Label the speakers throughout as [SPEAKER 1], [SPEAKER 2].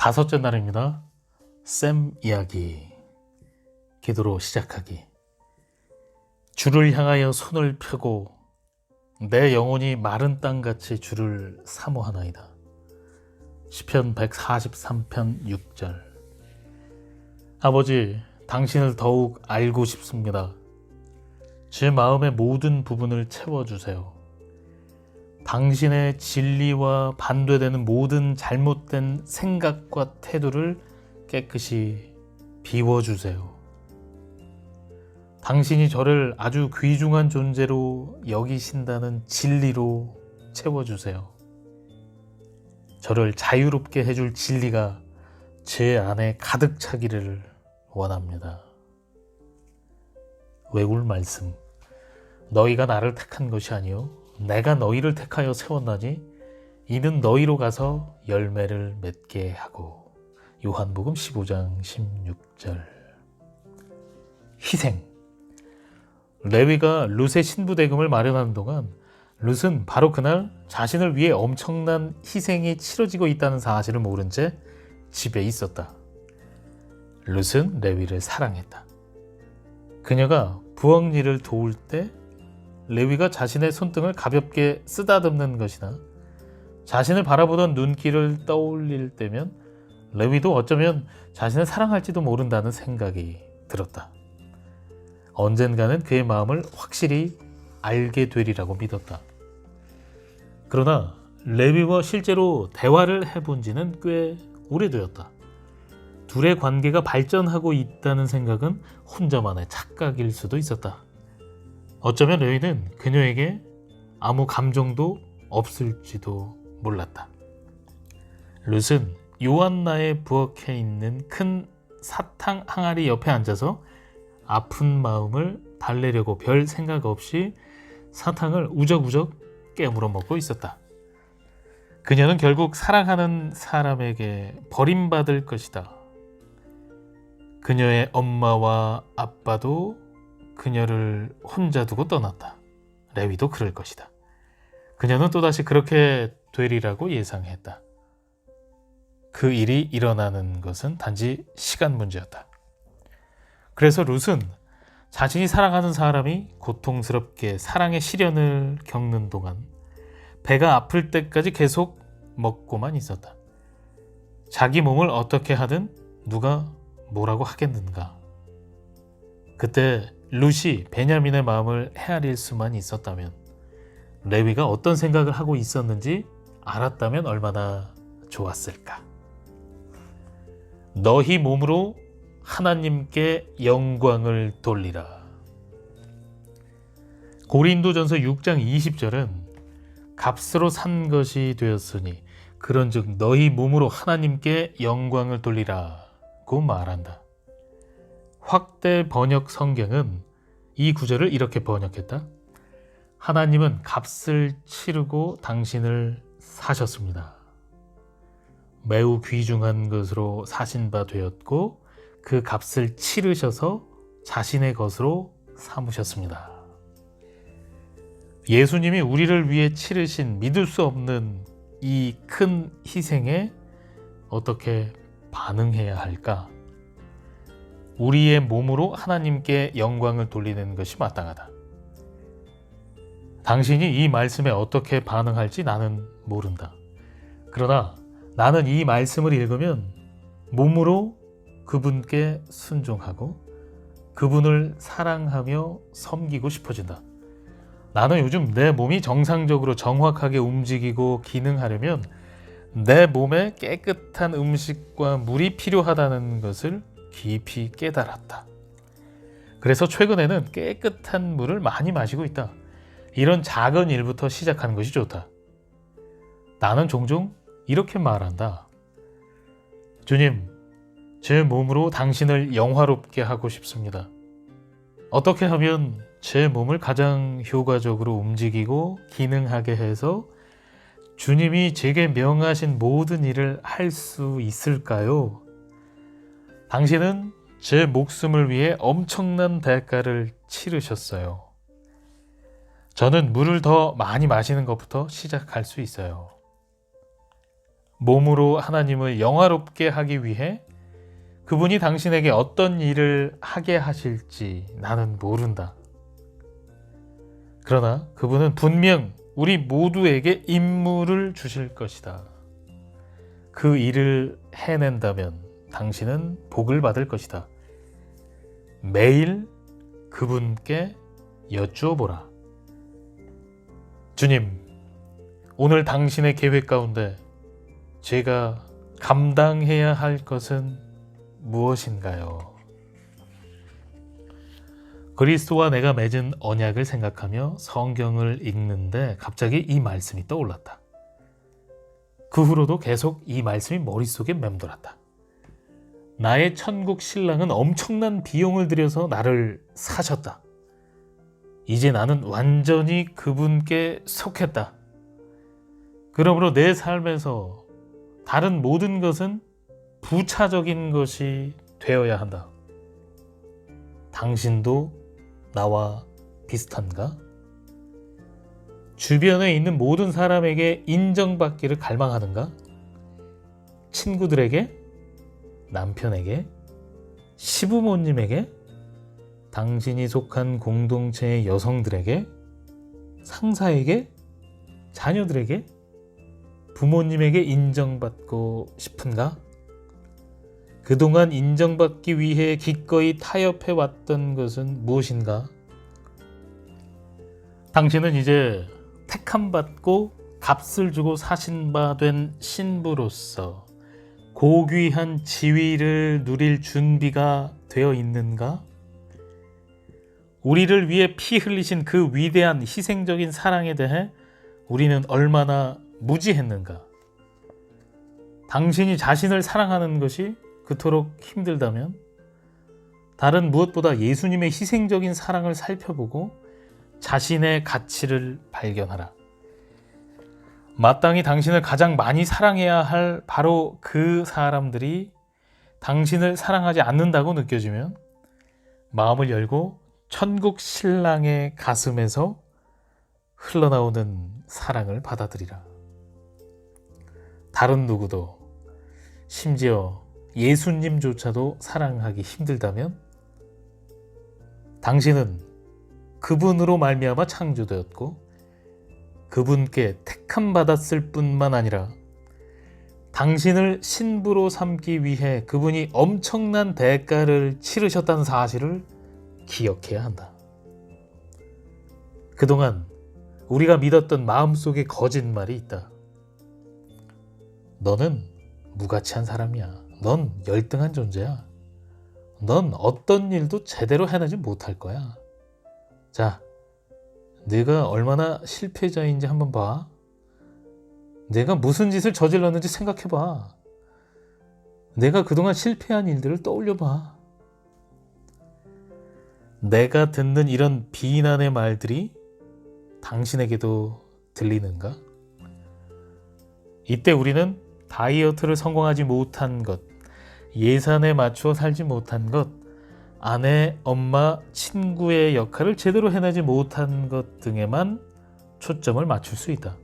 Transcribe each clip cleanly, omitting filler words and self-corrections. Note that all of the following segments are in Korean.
[SPEAKER 1] 5째 날입니다. 샘 이야기. 기도로 시작하기. 주를 향하여 손을 펴고 내 영혼이 마른 땅같이 주를 사모하나이다. 시편 143편 6절. 아버지, 당신을 더욱 알고 싶습니다. 제 마음의 모든 부분을 채워주세요. 당신의 진리와 반대되는 모든 잘못된 생각과 태도를 깨끗이 비워주세요. 당신이 저를 아주 귀중한 존재로 여기신다는 진리로 채워주세요. 저를 자유롭게 해줄 진리가 제 안에 가득 차기를 원합니다. 외울 말씀. 너희가 나를 택한 것이 아니요 내가 너희를 택하여 세웠나니 이는 너희로 가서 열매를 맺게 하고. 요한복음 15장 16절. 희생. 레위가 룻의 신부 대금을 마련하는 동안 룻은 바로 그날 자신을 위해 엄청난 희생이 치러지고 있다는 사실을 모른 채 집에 있었다. 룻은 레위를 사랑했다. 그녀가 부엌 일을 도울 때 레위가 자신의 손등을 가볍게 쓰다듬는 것이나 자신을 바라보던 눈길을 떠올릴 때면 레위도 어쩌면 자신을 사랑할지도 모른다는 생각이 들었다. 언젠가는 그의 마음을 확실히 알게 되리라고 믿었다. 그러나 레위와 실제로 대화를 해본 지는 꽤 오래되었다. 둘의 관계가 발전하고 있다는 생각은 혼자만의 착각일 수도 있었다. 어쩌면 레위는 그녀에게 아무 감정도 없을지도 몰랐다. 룻은 요한나의 부엌에 있는 큰 사탕 항아리 옆에 앉아서 아픈 마음을 달래려고 별 생각 없이 사탕을 우적우적 깨물어 먹고 있었다. 그녀는 결국 사랑하는 사람에게 버림받을 것이다. 그녀의 엄마와 아빠도 그녀를 혼자 두고 떠났다. 레위도 그럴 것이다. 그녀는 또다시 그렇게 되리라고 예상했다. 그 일이 일어나는 것은 단지 시간 문제였다. 그래서 룻은 자신이 사랑하는 사람이 고통스럽게 사랑의 시련을 겪는 동안 배가 아플 때까지 계속 먹고만 있었다. 자기 몸을 어떻게 하든 누가 뭐라고 하겠는가. 그때 룻이 베냐민의 마음을 헤아릴 수만 있었다면, 레위가 어떤 생각을 하고 있었는지 알았다면 얼마나 좋았을까. 너희 몸으로 하나님께 영광을 돌리라. 고린도전서 6장 20절은 값으로 산 것이 되었으니 그런즉 너희 몸으로 하나님께 영광을 돌리라고 말한다. 확대 번역 성경은 이 구절을 이렇게 번역했다. 하나님은 값을 치르고 당신을 사셨습니다. 매우 귀중한 것으로 사신 바 되었고 그 값을 치르셔서 자신의 것으로 삼으셨습니다. 예수님이 우리를 위해 치르신 믿을 수 없는 이 큰 희생에 어떻게 반응해야 할까? 우리의 몸으로 하나님께 영광을 돌리는 것이 마땅하다. 당신이 이 말씀에 어떻게 반응할지 나는 모른다. 그러나 나는 이 말씀을 읽으면 몸으로 그분께 순종하고 그분을 사랑하며 섬기고 싶어진다. 나는 요즘 내 몸이 정상적으로 정확하게 움직이고 기능하려면 내 몸에 깨끗한 음식과 물이 필요하다는 것을 깊이 깨달았다. 그래서 최근에는 깨끗한 물을 많이 마시고 있다. 이런 작은 일부터 시작하는 것이 좋다. 나는 종종 이렇게 말한다. 주님, 제 몸으로 당신을 영화롭게 하고 싶습니다. 어떻게 하면 제 몸을 가장 효과적으로 움직이고 기능하게 해서 주님이 제게 명하신 모든 일을 할 수 있을까요? 당신은 제 목숨을 위해 엄청난 대가를 치르셨어요. 저는 물을 더 많이 마시는 것부터 시작할 수 있어요. 몸으로 하나님을 영화롭게 하기 위해 그분이 당신에게 어떤 일을 하게 하실지 나는 모른다. 그러나 그분은 분명 우리 모두에게 임무를 주실 것이다. 그 일을 해낸다면 당신은 복을 받을 것이다. 매일 그분께 여쭈어보라. 주님, 오늘 당신의 계획 가운데 제가 감당해야 할 것은 무엇인가요? 그리스도와 내가 맺은 언약을 생각하며 성경을 읽는데 갑자기 이 말씀이 떠올랐다. 그 후로도 계속 이 말씀이 머릿속에 맴돌았다. 나의 천국 신랑은 엄청난 비용을 들여서 나를 사셨다. 이제 나는 완전히 그분께 속했다. 그러므로 내 삶에서 다른 모든 것은 부차적인 것이 되어야 한다. 당신도 나와 비슷한가? 주변에 있는 모든 사람에게 인정받기를 갈망하는가? 친구들에게? 남편에게? 시부모님에게? 당신이 속한 공동체의 여성들에게? 상사에게? 자녀들에게? 부모님에게 인정받고 싶은가? 그동안 인정받기 위해 기꺼이 타협해 왔던 것은 무엇인가? 당신은 이제 택함받고 값을 주고 사신 바 된 신부로서 고귀한 지위를 누릴 준비가 되어 있는가? 우리를 위해 피 흘리신 그 위대한 희생적인 사랑에 대해 우리는 얼마나 무지했는가? 당신이 자신을 사랑하는 것이 그토록 힘들다면 다른 무엇보다 예수님의 희생적인 사랑을 살펴보고 자신의 가치를 발견하라. 마땅히 당신을 가장 많이 사랑해야 할 바로 그 사람들이 당신을 사랑하지 않는다고 느껴지면 마음을 열고 천국 신랑의 가슴에서 흘러나오는 사랑을 받아들이라. 다른 누구도, 심지어 예수님조차도 사랑하기 힘들다면 당신은 그분으로 말미암아 창조되었고 그분께 택함 받았을 뿐만 아니라 당신을 신부로 삼기 위해 그분이 엄청난 대가를 치르셨다는 사실을 기억해야 한다. 그동안 우리가 믿었던 마음속에 거짓말이 있다. 너는 무가치한 사람이야. 넌 열등한 존재야. 넌 어떤 일도 제대로 해내지 못할 거야. 자, 네가 얼마나 실패자인지 한번 봐. 내가 무슨 짓을 저질렀는지 생각해봐. 내가 그동안 실패한 일들을 떠올려봐. 내가 듣는 이런 비난의 말들이 당신에게도 들리는가? 이때 우리는 다이어트를 성공하지 못한 것, 예산에 맞추어 살지 못한 것, 아내, 엄마, 친구의 역할을 제대로 해내지 못한 것 등에만 초점을 맞출 수 있다.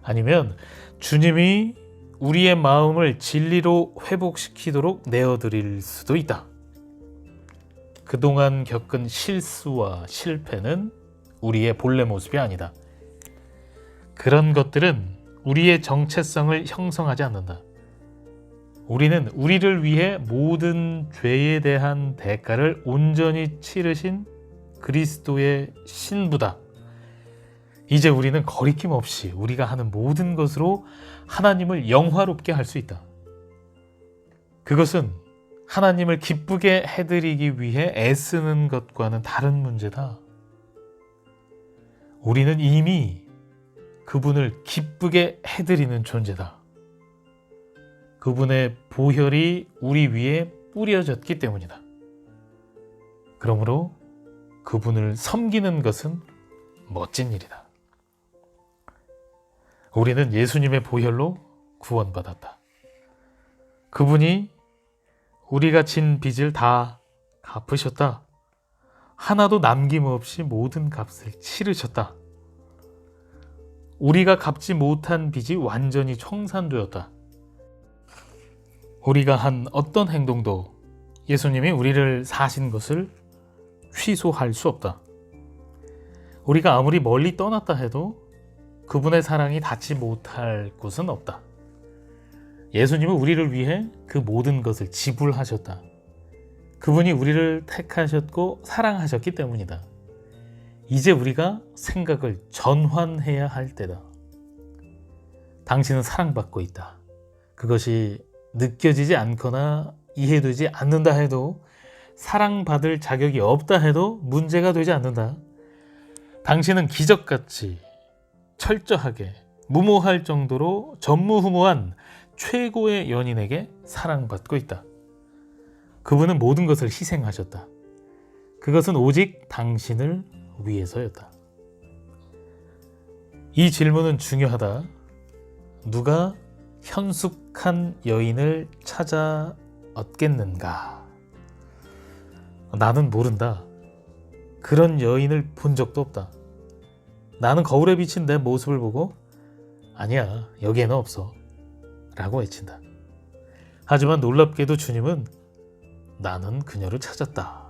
[SPEAKER 1] 아니면 주님이 우리의 마음을 진리로 회복시키도록 내어드릴 수도 있다. 그동안 겪은 실수와 실패는 우리의 본래 모습이 아니다. 그런 것들은 우리의 정체성을 형성하지 않는다. 우리는 우리를 위해 모든 죄에 대한 대가를 온전히 치르신 그리스도의 신부다. 이제 우리는 거리낌 없이 우리가 하는 모든 것으로 하나님을 영화롭게 할 수 있다. 그것은 하나님을 기쁘게 해드리기 위해 애쓰는 것과는 다른 문제다. 우리는 이미 그분을 기쁘게 해드리는 존재다. 그분의 보혈이 우리 위에 뿌려졌기 때문이다. 그러므로 그분을 섬기는 것은 멋진 일이다. 우리는 예수님의 보혈로 구원받았다. 그분이 우리가 진 빚을 다 갚으셨다. 하나도 남김없이 모든 값을 치르셨다. 우리가 갚지 못한 빚이 완전히 청산되었다. 우리가 한 어떤 행동도 예수님이 우리를 사신 것을 취소할 수 없다. 우리가 아무리 멀리 떠났다 해도 그분의 사랑이 닿지 못할 곳은 없다. 예수님은 우리를 위해 그 모든 것을 지불하셨다. 그분이 우리를 택하셨고 사랑하셨기 때문이다. 이제 우리가 생각을 전환해야 할 때다. 당신은 사랑받고 있다. 그것이 느껴지지 않거나 이해되지 않는다 해도, 사랑받을 자격이 없다 해도 문제가 되지 않는다. 당신은 기적같이 철저하게 무모할 정도로 전무후무한 최고의 연인에게 사랑받고 있다. 그분은 모든 것을 희생하셨다. 그것은 오직 당신을 위해서였다. 이 질문은 중요하다. 누가 현숙한 여인을 찾아 얻겠는가? 나는 모른다. 그런 여인을 본 적도 없다. 나는 거울에 비친 내 모습을 보고 아니야, 여기에는 없어 라고 외친다. 하지만 놀랍게도 주님은 나는 그녀를 찾았다.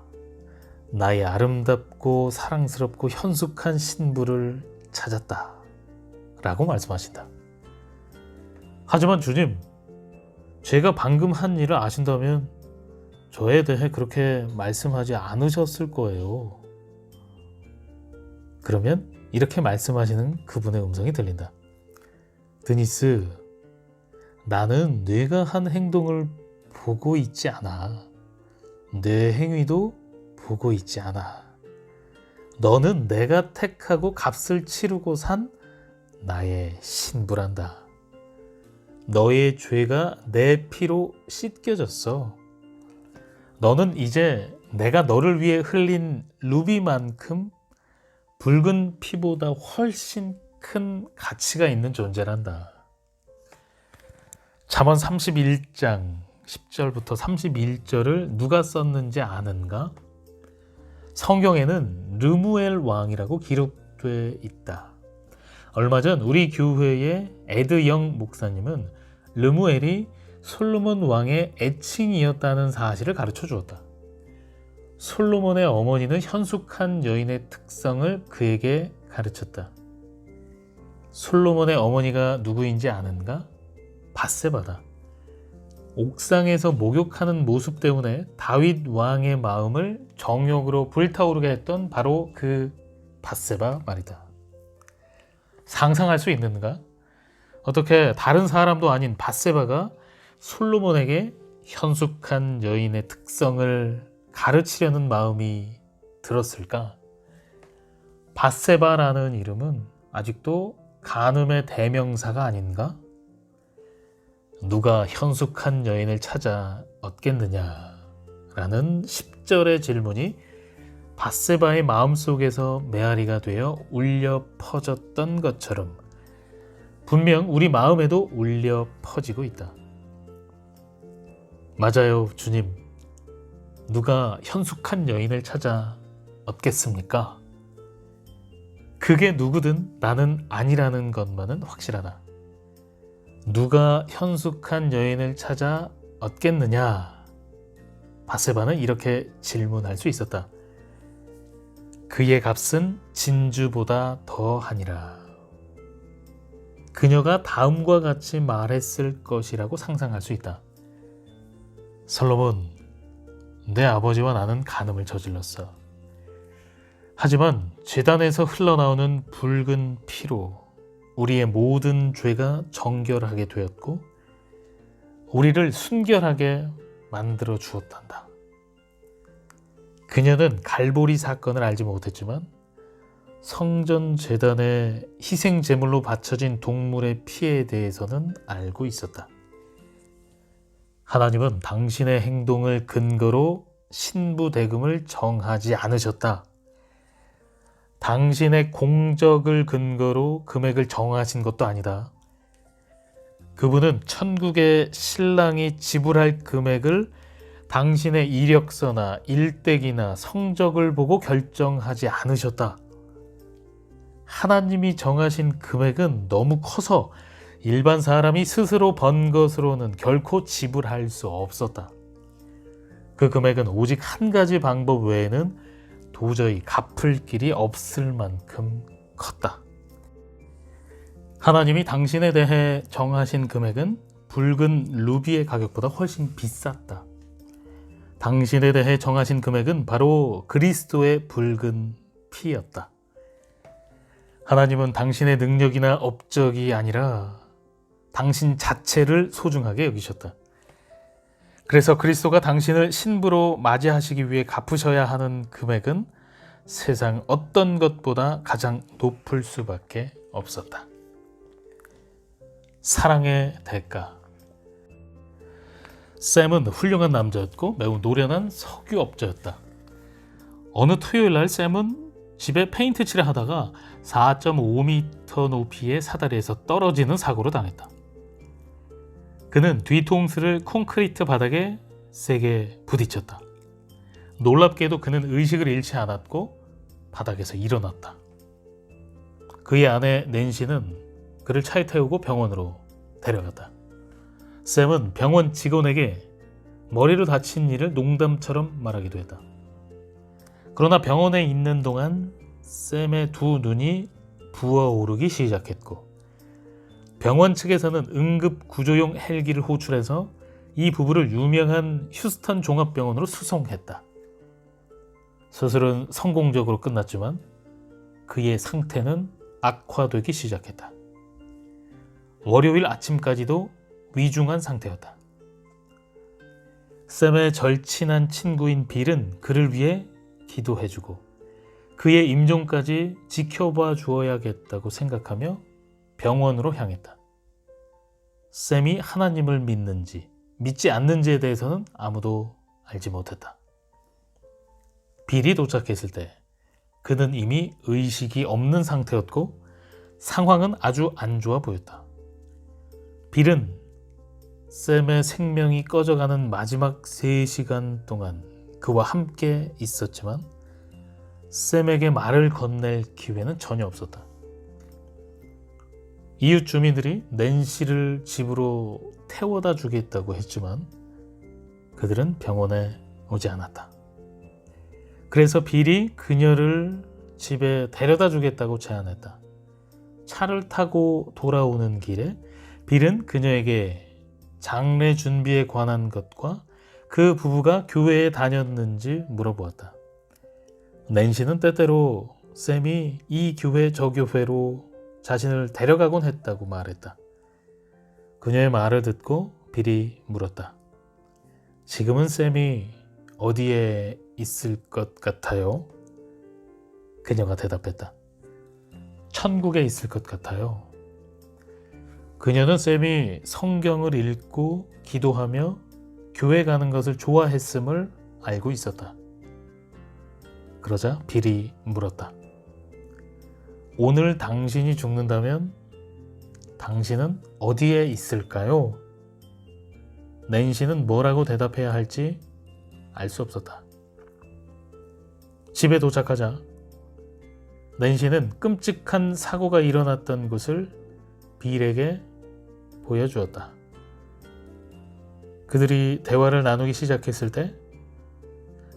[SPEAKER 1] 나의 아름답고 사랑스럽고 현숙한 신부를 찾았다 라고 말씀하신다. 하지만 주님, 제가 방금 한 일을 아신다면 저에 대해 그렇게 말씀하지 않으셨을 거예요. 그러면 이렇게 말씀하시는 그분의 음성이 들린다. 드니스, 나는 네가 한 행동을 보고 있지 않아. 내 행위도 보고 있지 않아. 너는 내가 택하고 값을 치르고 산 나의 신부란다. 너의 죄가 내 피로 씻겨졌어. 너는 이제 내가 너를 위해 흘린 루비만큼 붉은 피보다 훨씬 큰 가치가 있는 존재란다. 잠언 31장 10절부터 31절을 누가 썼는지 아는가? 성경에는 르무엘 왕이라고 기록돼 있다. 얼마 전 우리 교회의 에드 영 목사님은 르무엘이 솔로몬 왕의 애칭이었다는 사실을 가르쳐 주었다. 솔로몬의 어머니는 현숙한 여인의 특성을 그에게 가르쳤다. 솔로몬의 어머니가 누구인지 아는가? 밧세바다. 옥상에서 목욕하는 모습 때문에 다윗 왕의 마음을 정욕으로 불타오르게 했던 바로 그 밧세바 말이다. 상상할 수 있는가? 어떻게 다른 사람도 아닌 밧세바가 솔로몬에게 현숙한 여인의 특성을 가르치려는 마음이 들었을까? 밧세바라는 이름은 아직도 간음의 대명사가 아닌가? 누가 현숙한 여인을 찾아 얻겠느냐? 라는 10절의 질문이 밧세바의 마음속에서 메아리가 되어 울려 퍼졌던 것처럼 분명 우리 마음에도 울려 퍼지고 있다. 맞아요, 주님. 누가 현숙한 여인을 찾아 얻겠습니까? 그게 누구든 나는 아니라는 것만은 확실하다. 누가 현숙한 여인을 찾아 얻겠느냐? 밧세바는 이렇게 질문할 수 있었다. 그의 값은 진주보다 더하니라. 그녀가 다음과 같이 말했을 것이라고 상상할 수 있다. 솔로몬, 내 아버지와 나는 간음을 저질렀어. 하지만 제단에서 흘러나오는 붉은 피로 우리의 모든 죄가 정결하게 되었고 우리를 순결하게 만들어 주었단다. 그녀는 갈보리 사건을 알지 못했지만 성전 제단에 희생 제물로 바쳐진 동물의 피에 대해서는 알고 있었다. 하나님은 당신의 행동을 근거로 신부 대금을 정하지 않으셨다. 당신의 공적을 근거로 금액을 정하신 것도 아니다. 그분은 천국의 신랑이 지불할 금액을 당신의 이력서나 일대기나 성적을 보고 결정하지 않으셨다. 하나님이 정하신 금액은 너무 커서 일반 사람이 스스로 번 것으로는 결코 지불할 수 없었다. 그 금액은 오직 한 가지 방법 외에는 도저히 갚을 길이 없을 만큼 컸다. 하나님이 당신에 대해 정하신 금액은 붉은 루비의 가격보다 훨씬 비쌌다. 당신에 대해 정하신 금액은 바로 그리스도의 붉은 피였다. 하나님은 당신의 능력이나 업적이 아니라 당신 자체를 소중하게 여기셨다. 그래서 그리스도가 당신을 신부로 맞이하시기 위해 갚으셔야 하는 금액은 세상 어떤 것보다 가장 높을 수밖에 없었다. 사랑의 대가. 샘은 훌륭한 남자였고 매우 노련한 석유업자였다. 어느 토요일 날 샘은 집에 페인트 칠을 하다가 4.5m 높이의 사다리에서 떨어지는 사고로 당했다. 그는 뒤통수를 콘크리트 바닥에 세게 부딪혔다. 놀랍게도 그는 의식을 잃지 않았고 바닥에서 일어났다. 그의 아내 낸시는 그를 차에 태우고 병원으로 데려갔다. 샘은 병원 직원에게 머리로 다친 일을 농담처럼 말하기도 했다. 그러나 병원에 있는 동안 샘의 두 눈이 부어오르기 시작했고 병원 측에서는 응급 구조용 헬기를 호출해서 이 부부를 유명한 휴스턴 종합병원으로 수송했다. 수술은 성공적으로 끝났지만 그의 상태는 악화되기 시작했다. 월요일 아침까지도 위중한 상태였다. 샘의 절친한 친구인 빌은 그를 위해 기도해주고 그의 임종까지 지켜봐 주어야겠다고 생각하며 병원으로 향했다. 샘이 하나님을 믿는지 믿지 않는지에 대해서는 아무도 알지 못했다. 빌이 도착했을 때 그는 이미 의식이 없는 상태였고 상황은 아주 안 좋아 보였다. 빌은 샘의 생명이 꺼져가는 마지막 3시간 동안 그와 함께 있었지만 샘에게 말을 건넬 기회는 전혀 없었다. 이웃 주민들이 낸시를 집으로 태워다 주겠다고 했지만 그들은 병원에 오지 않았다. 그래서 빌이 그녀를 집에 데려다 주겠다고 제안했다. 차를 타고 돌아오는 길에 빌은 그녀에게 장례 준비에 관한 것과 그 부부가 교회에 다녔는지 물어보았다. 낸시는 때때로 샘이 이 교회 저 교회로 자신을 데려가곤 했다고 말했다. 그녀의 말을 듣고 빌이 물었다. 지금은 샘이 어디에 있을 것 같아요? 그녀가 대답했다. 천국에 있을 것 같아요. 그녀는 샘이 성경을 읽고 기도하며 교회 가는 것을 좋아했음을 알고 있었다. 그러자 빌이 물었다. 오늘 당신이 죽는다면 당신은 어디에 있을까요? 낸시는 뭐라고 대답해야 할지 알 수 없었다. 집에 도착하자 낸시는 끔찍한 사고가 일어났던 곳을 빌에게 보여주었다. 그들이 대화를 나누기 시작했을 때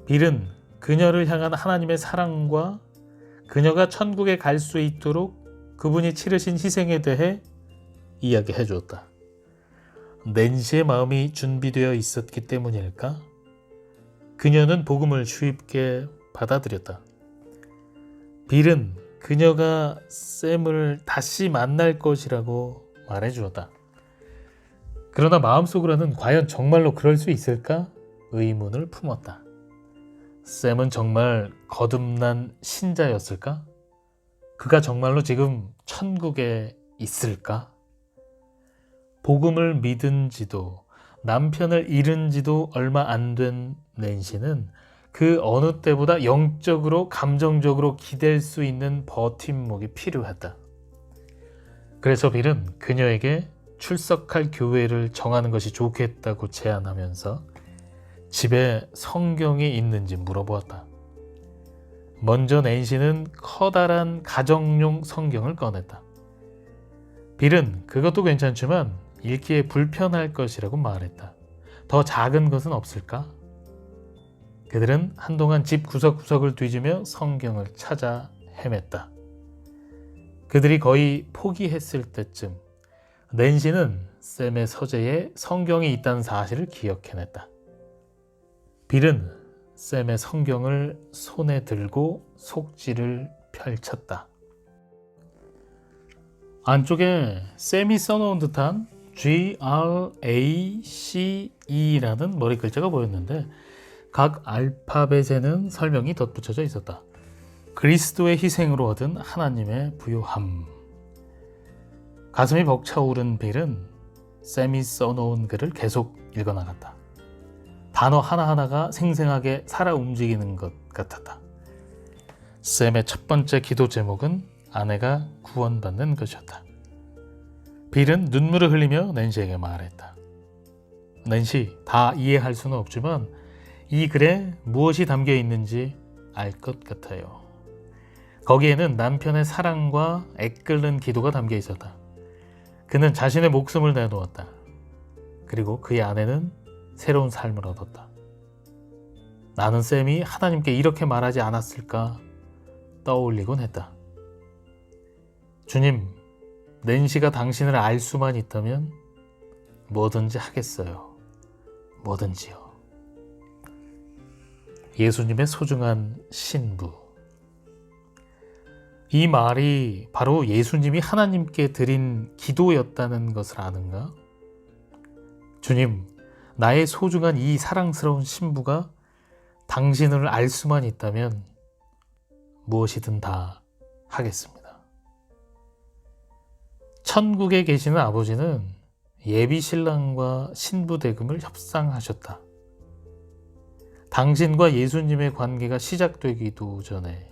[SPEAKER 1] 빌은 그녀를 향한 하나님의 사랑과 그녀가 천국에 갈 수 있도록 그분이 치르신 희생에 대해 이야기해 주었다. 낸시의 마음이 준비되어 있었기 때문일까? 그녀는 복음을 쉽게 받아들였다. 빌은 그녀가 샘을 다시 만날 것이라고 말해 주었다. 그러나 마음속으로는 과연 정말로 그럴 수 있을까? 의문을 품었다. 샘은 정말 거듭난 신자였을까? 그가 정말로 지금 천국에 있을까? 복음을 믿은 지도 남편을 잃은 지도 얼마 안 된 낸시는 그 어느 때보다 영적으로 감정적으로 기댈 수 있는 버팀목이 필요했다. 그래서 빌은 그녀에게 출석할 교회를 정하는 것이 좋겠다고 제안하면서 집에 성경이 있는지 물어보았다. 먼저 낸시는 커다란 가정용 성경을 꺼냈다. 빌은 그것도 괜찮지만 읽기에 불편할 것이라고 말했다. 더 작은 것은 없을까? 그들은 한동안 집 구석구석을 뒤지며 성경을 찾아 헤맸다. 그들이 거의 포기했을 때쯤 낸시는 샘의 서재에 성경이 있다는 사실을 기억해냈다. 빌은 샘의 성경을 손에 들고 속지를 펼쳤다. 안쪽에 샘이 써놓은 듯한 GRACE라는 머리 글자가 보였는데 각 알파벳에는 설명이 덧붙여져 있었다. 그리스도의 희생으로 얻은 하나님의 부요함. 가슴이 벅차오른 빌은 샘이 써놓은 글을 계속 읽어나갔다. 단어 하나하나가 생생하게 살아 움직이는 것 같았다. 샘의 첫 번째 기도 제목은 아내가 구원받는 것이었다. 빌은 눈물을 흘리며 낸시에게 말했다. 낸시, 다 이해할 수는 없지만 이 글에 무엇이 담겨 있는지 알 것 같아요. 거기에는 남편의 사랑과 애끓는 기도가 담겨 있었다. 그는 자신의 목숨을 내놓았다. 그리고 그의 아내는 새로운 삶을 얻었다. 나는 샘이 하나님께 이렇게 말하지 않았을까 떠올리곤 했다. 주님, 낸시가 당신을 알 수만 있다면 뭐든지 하겠어요. 뭐든지요. 예수님의 소중한 신부. 이 말이 바로 예수님이 하나님께 드린 기도였다는 것을 아는가? 주님, 나의 소중한 이 사랑스러운 신부가 당신을 알 수만 있다면 무엇이든 다 하겠습니다. 천국에 계시는 아버지는 예비 신랑과 신부 대금을 협상하셨다. 당신과 예수님의 관계가 시작되기도 전에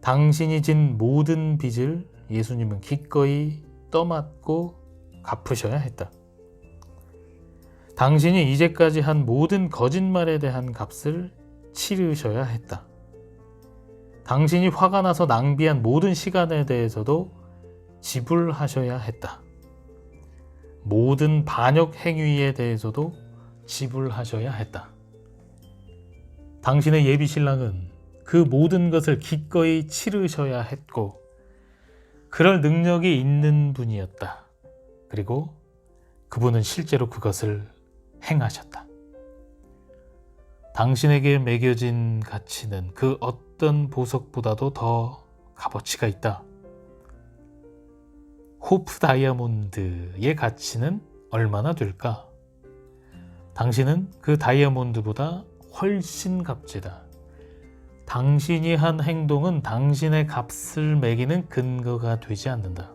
[SPEAKER 1] 당신이 진 모든 빚을 예수님은 기꺼이 떠맡고 갚으셔야 했다. 당신이 이제까지 한 모든 거짓말에 대한 값을 치르셔야 했다. 당신이 화가 나서 낭비한 모든 시간에 대해서도 지불하셔야 했다. 모든 반역 행위에 대해서도 지불하셔야 했다. 당신의 예비 신랑은 그 모든 것을 기꺼이 치르셔야 했고 그럴 능력이 있는 분이었다. 그리고 그분은 실제로 그것을 행하셨다. 당신에게 매겨진 가치는 그 어떤 보석보다도 더 값어치가 있다. 호프 다이아몬드의 가치는 얼마나 될까? 당신은 그 다이아몬드보다 훨씬 값지다. 당신이 한 행동은 당신의 값을 매기는 근거가 되지 않는다.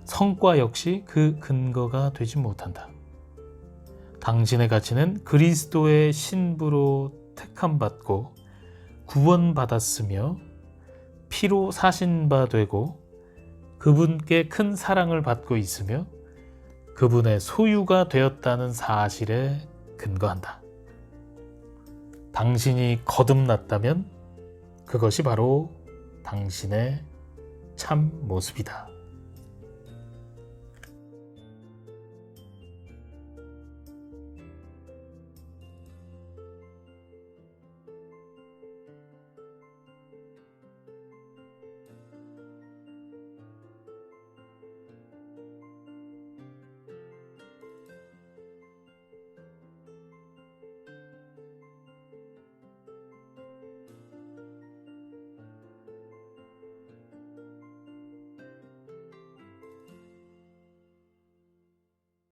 [SPEAKER 1] 성과 역시 그 근거가 되지 못한다. 당신의 가치는 그리스도의 신부로 택함받고 구원받았으며 피로 사신 바 되고 그분께 큰 사랑을 받고 있으며 그분의 소유가 되었다는 사실에 근거한다. 당신이 거듭났다면 그것이 바로 당신의 참 모습이다.